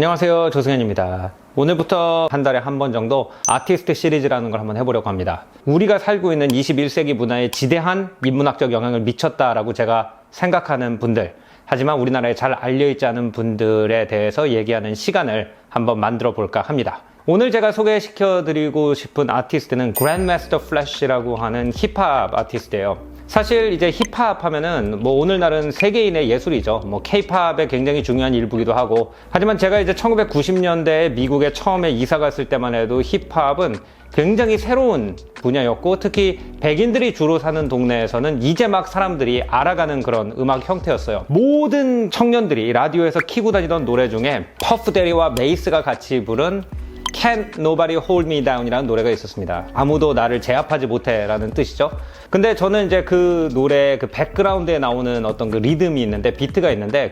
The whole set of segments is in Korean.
안녕하세요, 조승현입니다. 오늘부터 한 달에 한 번 정도 아티스트 시리즈라는 걸 한번 해보려고 합니다. 우리가 살고 있는 21세기 문화에 지대한 인문학적 영향을 미쳤다라고 제가 생각하는 분들, 하지만 우리나라에 잘 알려있지 않은 분들에 대해서 얘기하는 시간을 한번 만들어 볼까 합니다. 오늘 제가 소개시켜드리고 싶은 아티스트는 그랜드마스터 플래시라고 하는 힙합 아티스트예요. 사실 이제 힙합 하면은 오늘날은 세계인의 예술이죠. 케이팝의 굉장히 중요한 일부기도 하고, 하지만 제가 이제 1990년대에 미국에 처음에 이사 갔을 때만 해도 힙합은 굉장히 새로운 분야였고, 특히 백인들이 주로 사는 동네에서는 이제 막 사람들이 알아가는 그런 음악 형태였어요. 모든 청년들이 라디오에서 키고 다니던 노래 중에 퍼프 데리와 메이스가 같이 부른 Can't Nobody Hold Me Down 이라는 노래가 있었습니다. 아무도 나를 제압하지 못해 라는 뜻이죠. 근데 저는 이제 그 노래 그 백그라운드에 나오는 어떤 그 리듬이 있는데, 비트가 있는데,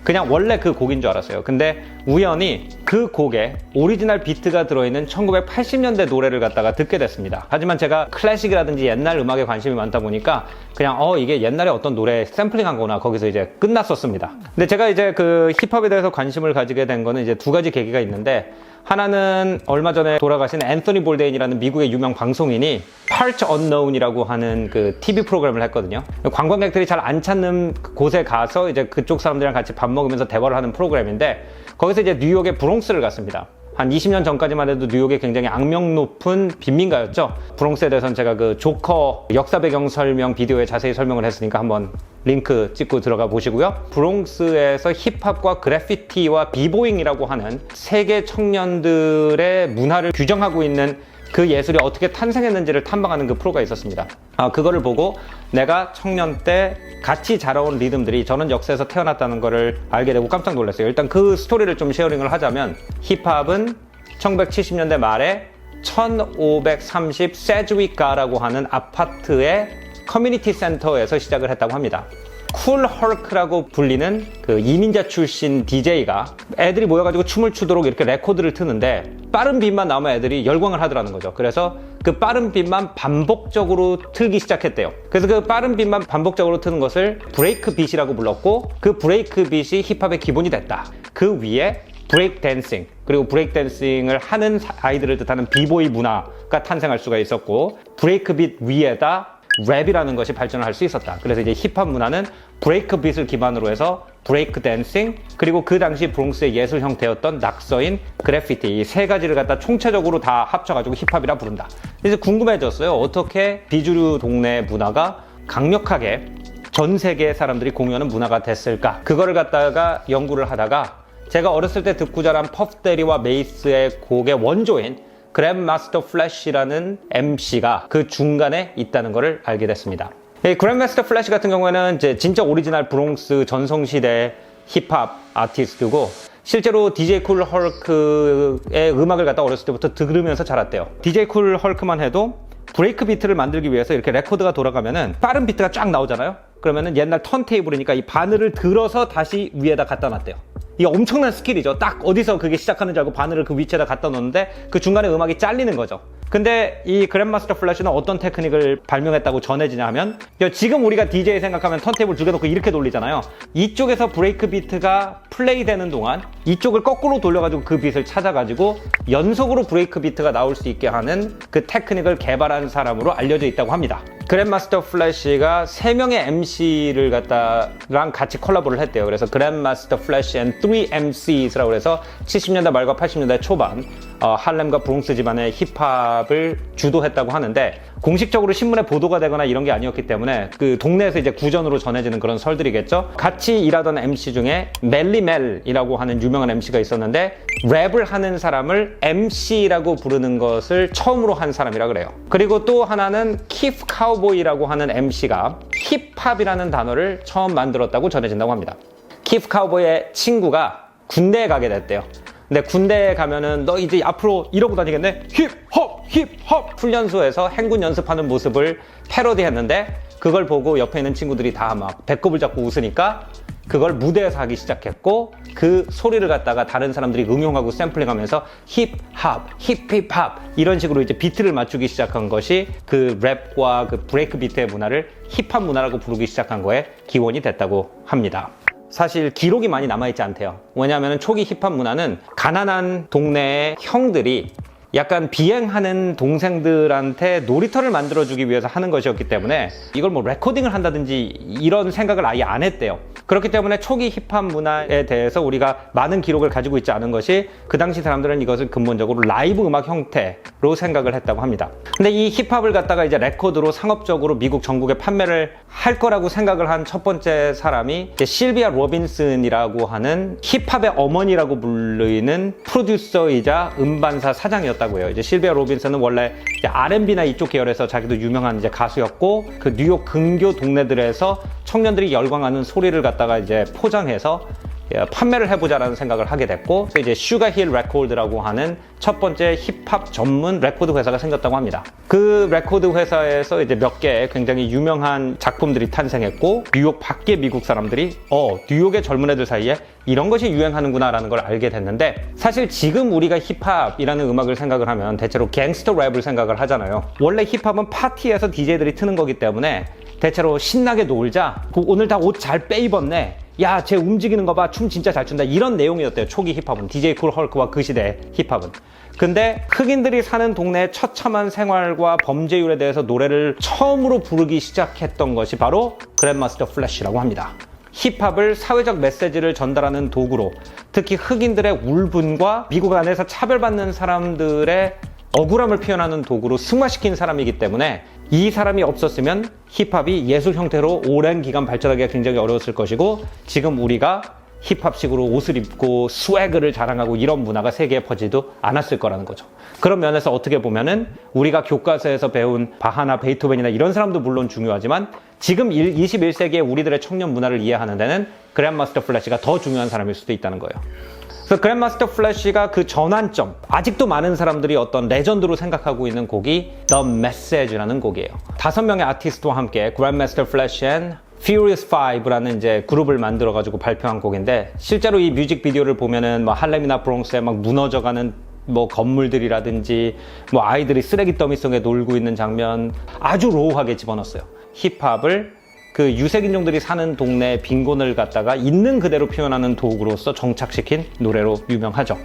그냥 원래 그 곡인 줄 알았어요. 근데 우연히 그 곡에 오리지널 비트가 들어있는 1980년대 노래를 갖다가 듣게 됐습니다. 하지만 제가 클래식이라든지 옛날 음악에 관심이 많다 보니까 그냥 이게 옛날에 어떤 노래 샘플링한 거나 거기서 이제 끝났었습니다. 근데 제가 이제 그 힙합에 대해서 관심을 가지게 된 거는 이제 두 가지 계기가 있는데, 하나는 얼마 전에 돌아가신 앤서니 볼데인이라는 미국의 유명 방송인이 Part Unknown이라고 하는 그 TV 프로그램을 했거든요. 관광객들이 잘 안 찾는 곳에 가서 이제 그쪽 사람들이랑 같이 밥 먹으면서 대화를 하는 프로그램인데, 거기서 이제 뉴욕의 브롱스를 갔습니다. 한 20년 전까지만 해도 뉴욕이 굉장히 악명 높은 빈민가였죠. 브롱스에 대해서는 제가 그 조커 역사 배경 설명 비디오에 자세히 설명을 했으니까 한번 링크 찍고 들어가 보시고요. 브롱스에서 힙합과 그래피티와 비보잉이라고 하는 세계 청년들의 문화를 규정하고 있는 그 예술이 어떻게 탄생했는지를 탐방하는 그 프로가 있었습니다. 그거를 보고 내가 청년 때 같이 자라온 리듬들이 저는 역사에서 태어났다는 거를 알게 되고 깜짝 놀랐어요. 일단 그 스토리를 좀 쉐어링을 하자면, 힙합은 1970년대 말에 1530 세즈위가라고 하는 아파트의 커뮤니티 센터에서 시작을 했다고 합니다. 쿨 헐크라고 불리는 그 이민자 출신 DJ가 애들이 모여가지고 춤을 추도록 이렇게 레코드를 트는데, 빠른 빗만 나오면 애들이 열광을 하더라는 거죠. 그래서 그 빠른 빗만 반복적으로 틀기 시작했대요. 그래서 그 빠른 빗만 반복적으로 트는 것을 브레이크 빗이라고 불렀고, 그 브레이크 빗이 힙합의 기본이 됐다. 그 위에 브레이크 댄싱, 그리고 브레이크 댄싱을 하는 아이들을 뜻하는 비보이 문화가 탄생할 수가 있었고, 브레이크 빗 위에다 랩이라는 것이 발전을 할 수 있었다. 그래서 이제 힙합 문화는 브레이크 빗을 기반으로 해서 브레이크 댄싱, 그리고 그 당시 브롱스의 예술 형태였던 낙서인, 그래피티, 이 세 가지를 갖다 총체적으로 다 합쳐가지고 힙합이라 부른다. 그래서 궁금해졌어요. 어떻게 비주류 동네 문화가 강력하게 전 세계 사람들이 공유하는 문화가 됐을까? 그거를 갖다가 연구를 하다가 제가 어렸을 때 듣고 자란 퍼프 데리와 메이스의 곡의 원조인 그랜드마스터 플래시라는 MC가 그 중간에 있다는 것을 알게 됐습니다. 그랜드마스터 플래시 같은 경우에는 이제 진짜 오리지널 브롱스 전성시대 힙합 아티스트고, 실제로 DJ 쿨 헐크의 음악을 갖다 어렸을 때부터 들으면서 자랐대요. DJ 쿨 헐크만 해도 브레이크 비트를 만들기 위해서 이렇게 레코드가 돌아가면은 빠른 비트가 쫙 나오잖아요. 그러면은 옛날 턴테이블이니까 이 바늘을 들어서 다시 위에다 갖다 놨대요. 이게 엄청난 스킬이죠. 딱 어디서 그게 시작하는지 알고 바늘을 그 위치에다 갖다 놓는데 그 중간에 음악이 잘리는 거죠. 근데 이 그랜드마스터 플래시는 어떤 테크닉을 발명했다고 전해지냐 하면, 지금 우리가 DJ 생각하면 턴테이블 두 개 놓고 이렇게 돌리잖아요. 이쪽에서 브레이크 비트가 플레이 되는 동안 이쪽을 거꾸로 돌려가지고 그 비트를 찾아가지고 연속으로 브레이크 비트가 나올 수 있게 하는 그 테크닉을 개발한 사람으로 알려져 있다고 합니다. 그랜드마스터 플래시가 3명의 MC를 갖다랑 같이 콜라보를 했대요. 그래서 그랜드마스터 플래시 and 3MCs라고 해서 70년대 말과 80년대 초반 할렘과 브롱스 지방의 힙합을 주도했다고 하는데, 공식적으로 신문에 보도가 되거나 이런 게 아니었기 때문에 그 동네에서 이제 구전으로 전해지는 그런 설들이겠죠. 같이 일하던 MC 중에 멜리멜이라고 하는 유명한 MC가 있었는데, 랩을 하는 사람을 MC라고 부르는 것을 처음으로 한 사람이라 그래요. 그리고 또 하나는 키프 카우보이라고 하는 MC가 힙합이라는 단어를 처음 만들었다고 전해진다고 합니다. 키프 카우보이의 친구가 군대에 가게 됐대요. 근데 군대에 가면은 너 이제 앞으로 이러고 다니겠네? 힙합 훈련소에서 행군 연습하는 모습을 패러디했는데, 그걸 보고 옆에 있는 친구들이 다 막 배꼽을 잡고 웃으니까 그걸 무대에서 하기 시작했고 그 소리를 갖다가 다른 사람들이 응용하고 샘플링하면서 힙합, 힙힙합 이런 식으로 이제 비트를 맞추기 시작한 것이 그 랩과 그 브레이크 비트의 문화를 힙합 문화라고 부르기 시작한 거에 기원이 됐다고 합니다. 사실 기록이 많이 남아있지 않대요. 왜냐하면 초기 힙합 문화는 가난한 동네의 형들이 약간 비행하는 동생들한테 놀이터를 만들어주기 위해서 하는 것이었기 때문에 이걸 뭐 레코딩을 한다든지 이런 생각을 아예 안 했대요. 그렇기 때문에 초기 힙합 문화에 대해서 우리가 많은 기록을 가지고 있지 않은 것이 그 당시 사람들은 이것을 근본적으로 라이브 음악 형태로 생각을 했다고 합니다. 근데 이 힙합을 갖다가 이제 레코드로 상업적으로 미국 전국에 판매를 할 거라고 생각을 한 첫 번째 사람이 이제 실비아 로빈슨이라고 하는 힙합의 어머니라고 불리는 프로듀서이자 음반사 사장이었다고 해요. 이제 실비아 로빈슨은 원래 이제 R&B나 이쪽 계열에서 자기도 유명한 이제 가수였고 그 뉴욕 근교 동네들에서 청년들이 열광하는 소리를 갖다가 이제 포장해서 판매를 해보자라는 생각을 하게 됐고 이제 슈가힐 레코드라고 하는 첫 번째 힙합 전문 레코드 회사가 생겼다고 합니다. 그 레코드 회사에서 이제 몇 개의 굉장히 유명한 작품들이 탄생했고 뉴욕 밖의 미국 사람들이 뉴욕의 젊은 애들 사이에 이런 것이 유행하는구나 라는 걸 알게 됐는데 사실 지금 우리가 힙합이라는 음악을 생각을 하면 대체로 갱스터 랩을 생각을 하잖아요. 원래 힙합은 파티에서 DJ들이 트는 거기 때문에 대체로 신나게 놀자, 오늘 다 옷 잘 빼입었네, 야, 쟤 움직이는 거 봐, 춤 진짜 잘 춘다, 이런 내용이었대요. 초기 힙합은, DJ 쿨 헐크와 그 시대 힙합은. 근데 흑인들이 사는 동네의 처참한 생활과 범죄율에 대해서 노래를 처음으로 부르기 시작했던 것이 바로 그랜마스터 플래시라고 합니다. 힙합을 사회적 메시지를 전달하는 도구로, 특히 흑인들의 울분과 미국 안에서 차별받는 사람들의 억울함을 표현하는 도구로 승화시킨 사람이기 때문에 이 사람이 없었으면 힙합이 예술 형태로 오랜 기간 발전하기가 굉장히 어려웠을 것이고 지금 우리가 힙합식으로 옷을 입고 스웨그를 자랑하고 이런 문화가 세계에 퍼지도 않았을 거라는 거죠. 그런 면에서 어떻게 보면은 우리가 교과서에서 배운 바하나 베이토벤이나 이런 사람도 물론 중요하지만 지금 21세기의 우리들의 청년 문화를 이해하는 데는 그랜마스터 플래시가 더 중요한 사람일 수도 있다는 거예요. 그래서 그랜마스터 플래시가 그 전환점, 아직도 많은 사람들이 어떤 레전드로 생각하고 있는 곡이 The Message라는 곡이에요. 5명의 아티스트와 함께 그랜마스터 플래시 앤 Furious 5라는 이제 그룹을 만들어가지고 발표한 곡인데 실제로 이 뮤직비디오를 보면은 뭐 할렘이나 브롱스에 막 무너져가는 뭐 건물들이라든지 뭐 아이들이 쓰레기 더미 속에 놀고 있는 장면 아주 로우하게 집어넣었어요. 힙합을 그 유색인종들이 사는 동네의 빈곤을 갖다가 있는 그대로 표현하는 도구로서 정착시킨 노래로 유명하죠.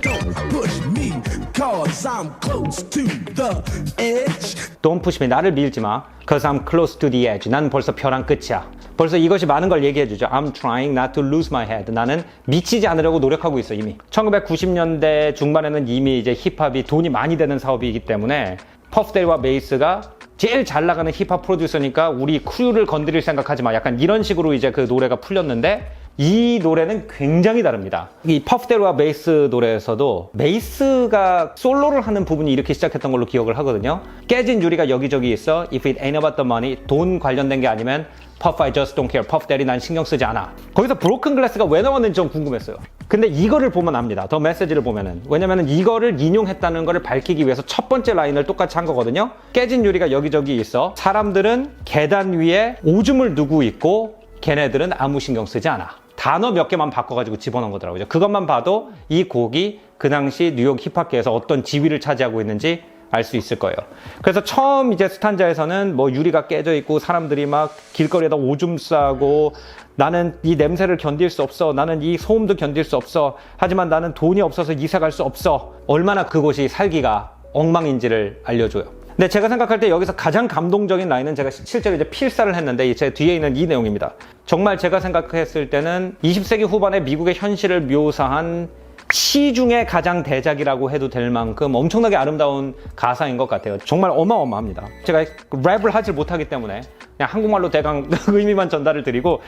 Don't push me, 나를 밀지 마. Cause I'm close to the edge. 난 벌써 벼랑 끝이야. 벌써 이것이 많은 걸 얘기해주죠. I'm trying not to lose my head. 나는 미치지 않으려고 노력하고 있어 이미. 1990년대 중반에는 이미 이제 힙합이 돈이 많이 되는 사업이기 때문에 퍼프데이와 메이스가 제일 잘 나가는 힙합 프로듀서니까 우리 크루를 건드릴 생각하지 마. 약간 이런 식으로 이제 그 노래가 풀렸는데 이 노래는 굉장히 다릅니다. 이 퍼프데이와 메이스 노래에서도 메이스가 솔로를 하는 부분이 이렇게 시작했던 걸로 기억을 하거든요. 깨진 유리가 여기저기 있어. If it ain't about the money. 돈 관련된 게 아니면 Puff, I just don't care. Puff Daddy, 난 신경 쓰지 않아. 거기서 브로큰 글래스가 왜 나왔는지 좀 궁금했어요. 근데 이거를 보면 압니다. 더 메시지를 보면은. 왜냐면은 이거를 인용했다는 거를 밝히기 위해서 첫 번째 라인을 똑같이 한 거거든요. 깨진 유리가 여기저기 있어. 사람들은 계단 위에 오줌을 누고 있고 걔네들은 아무 신경 쓰지 않아. 단어 몇 개만 바꿔가지고 집어넣은 거더라고요. 그것만 봐도 이 곡이 그 당시 뉴욕 힙합계에서 어떤 지위를 차지하고 있는지 알 수 있을 거예요. 그래서 처음 이제 스탄자에서는 뭐 유리가 깨져 있고 사람들이 막 길거리에다 오줌 싸고 나는 이 냄새를 견딜 수 없어. 나는 이 소음도 견딜 수 없어. 하지만 나는 돈이 없어서 이사 갈 수 없어. 얼마나 그곳이 살기가 엉망인지를 알려줘요. 근데 제가 생각할 때 여기서 가장 감동적인 라인은 제가 실제로 이제 필사를 했는데 제 뒤에 있는 이 내용입니다. 정말 제가 생각했을 때는 20세기 후반에 미국의 현실을 묘사한 시 중에 가장 대작이라고 해도 될 만큼 엄청나게 아름다운 가사인 것 같아요. 정말 어마어마합니다. 제가 랩을 하질 못하기 때문에 그냥 한국말로 대강 의미만 전달을 드리고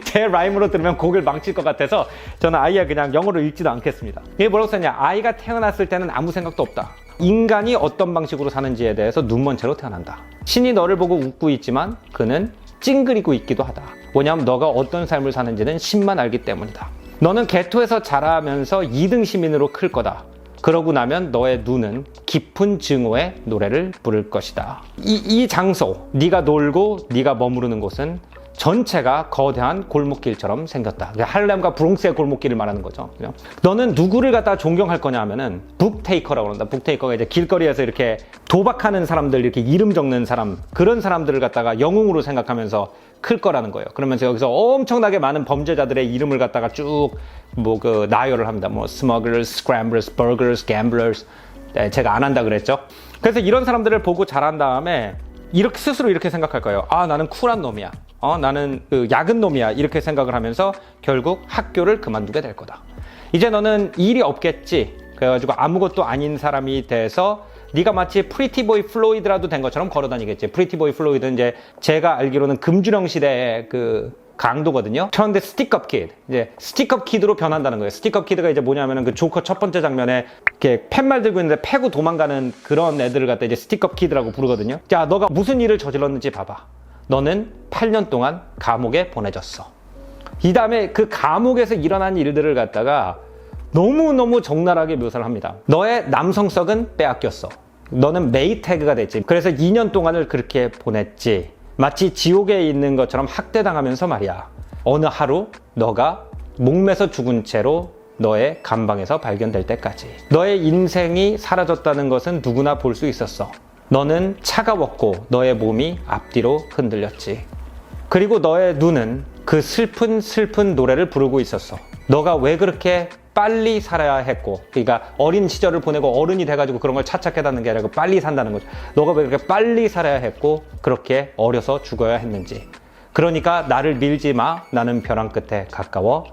제 라임으로 들으면 곡을 망칠 것 같아서 저는 아예 그냥 영어로 읽지도 않겠습니다. 이게 뭐라고 썼냐? 아이가 태어났을 때는 아무 생각도 없다. 인간이 어떤 방식으로 사는지에 대해서 눈먼 채로 태어난다. 신이 너를 보고 웃고 있지만 그는 찡그리고 있기도 하다. 뭐냐면 너가 어떤 삶을 사는지는 신만 알기 때문이다. 너는 개토에서 자라면서 2등 시민으로 클 거다. 그러고 나면 너의 눈은 깊은 증오의 노래를 부를 것이다. 이 장소, 네가 놀고 네가 머무르는 곳은 전체가 거대한 골목길처럼 생겼다. 할렘과 브롱스의 골목길을 말하는 거죠. 그죠? 너는 누구를 갖다가 존경할 거냐 하면은 북테이커라고 그런다. 북테이커가 이제 길거리에서 이렇게 도박하는 사람들, 이렇게 이름 적는 사람, 그런 사람들을 갖다가 영웅으로 생각하면서 클 거라는 거예요. 그러면서 여기서 엄청나게 많은 범죄자들의 이름을 갖다가 쭉 나열을 합니다. smugglers, scramblers, burglars, gamblers. 네, 제가 안 한다 그랬죠. 그래서 이런 사람들을 보고 자란 다음에 이렇게 스스로 이렇게 생각할 거예요. 아, 나는 쿨한 놈이야. 나는 야근 놈이야. 이렇게 생각을 하면서 결국 학교를 그만두게 될 거다. 이제 너는 일이 없겠지. 그래가지고 아무것도 아닌 사람이 돼서 네가 마치 프리티보이 플로이드라도 된 것처럼 걸어다니겠지. 프리티보이 플로이드는 이제 제가 알기로는 금주령 시대의 그 강도거든요. 그런데 스틱업 키드, 이제 스틱업 키드로 변한다는 거예요. 스틱업 키드가 이제 뭐냐면은 그 조커 첫 번째 장면에 이렇게 팻말 들고 있는데 패고 도망가는 그런 애들을 갖다 이제 스틱업 키드라고 부르거든요. 자, 너가 무슨 일을 저질렀는지 봐봐. 너는 8년 동안 감옥에 보내졌어. 이 다음에 그 감옥에서 일어난 일들을 갖다가 너무너무 적나라하게 묘사를 합니다. 너의 남성성은 빼앗겼어. 너는 메이 태그가 됐지. 그래서 2년 동안을 그렇게 보냈지. 마치 지옥에 있는 것처럼 학대당하면서 말이야. 어느 하루 너가 목매서 죽은 채로 너의 감방에서 발견될 때까지. 너의 인생이 사라졌다는 것은 누구나 볼 수 있었어. 너는 차가웠고 너의 몸이 앞뒤로 흔들렸지. 그리고 너의 눈은 그 슬픈 노래를 부르고 있었어. 너가 왜 그렇게 빨리 살아야 했고, 그러니까 어린 시절을 보내고 어른이 돼가지고 그런 걸 차차 깨닫는 게 아니라 빨리 산다는 거죠. 너가 왜 그렇게 빨리 살아야 했고 그렇게 어려서 죽어야 했는지. 그러니까 나를 밀지 마. 나는 벼랑 끝에 가까워.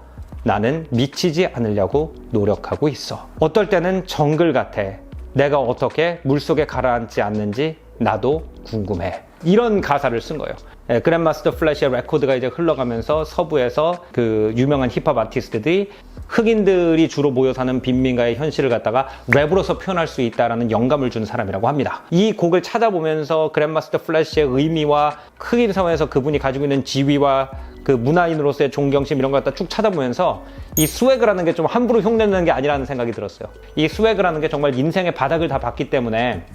나는 미치지 않으려고 노력하고 있어. 어떨 때는 정글 같아. 내가 어떻게 물속에 가라앉지 않는지 나도 궁금해. 이런 가사를 쓴 거예요. 그랜마스터 플래시의 레코드가 이제 흘러가면서 서부에서 그 유명한 힙합 아티스트들이 흑인들이 주로 모여 사는 빈민가의 현실을 갖다가 랩으로서 표현할 수 있다라는 영감을 준 사람이라고 합니다. 이 곡을 찾아보면서 그랜마스터 플래시의 의미와 흑인 사회에서 그분이 가지고 있는 지위와 그 문화인으로서의 존경심 이런 걸 갖다 쭉 찾아보면서 이 스웨그라는 게 좀 함부로 흉내내는 게 아니라는 생각이 들었어요. 이 스웨그라는 게 정말 인생의 바닥을 다 봤기 때문에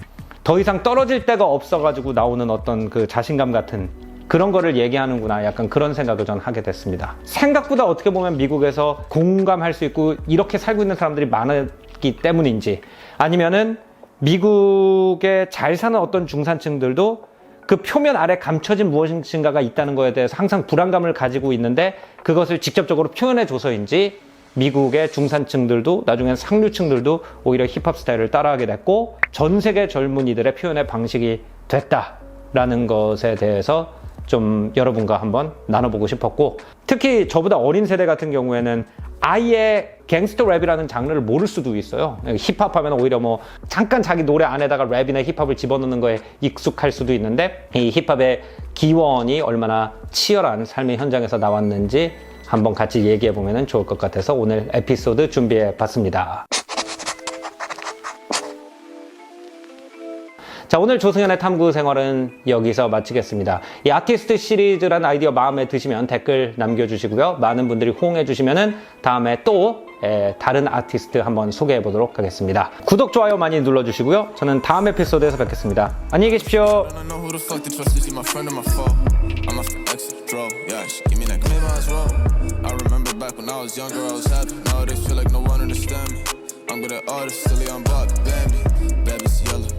더 이상 떨어질 데가 없어가지고 나오는 어떤 그 자신감 같은 그런 거를 얘기하는구나. 약간 그런 생각을 전 하게 됐습니다. 생각보다 어떻게 보면 미국에서 공감할 수 있고 이렇게 살고 있는 사람들이 많았기 때문인지, 아니면은 미국에 잘 사는 어떤 중산층들도 그 표면 아래 감춰진 무엇인가가 있다는 거에 대해서 항상 불안감을 가지고 있는데 그것을 직접적으로 표현해 줘서인지 미국의 중산층들도 나중엔 상류층들도 오히려 힙합 스타일을 따라하게 됐고 전 세계 젊은이들의 표현의 방식이 됐다라는 것에 대해서 좀 여러분과 한번 나눠보고 싶었고, 특히 저보다 어린 세대 같은 경우에는 아예 갱스터 랩이라는 장르를 모를 수도 있어요. 힙합 하면 오히려 뭐 잠깐 자기 노래 안에다가 랩이나 힙합을 집어넣는 거에 익숙할 수도 있는데 이 힙합의 기원이 얼마나 치열한 삶의 현장에서 나왔는지 한번 같이 얘기해보면 좋을 것 같아서 오늘 에피소드 준비해봤습니다. 자, 오늘 조승현의 탐구 생활은 여기서 마치겠습니다. 이 아티스트 시리즈라는 아이디어 마음에 드시면 댓글 남겨주시고요. 많은 분들이 호응해주시면 다음에 또 다른 아티스트 한번 소개해보도록 하겠습니다. 구독, 좋아요 많이 눌러주시고요. 저는 다음 에피소드에서 뵙겠습니다. 안녕히 계십시오. Back when I was younger, I was happy. Nowadays feel like no one understand me. I'm good at artists, silly, I'm Bob, Bambi. Baby's yellow.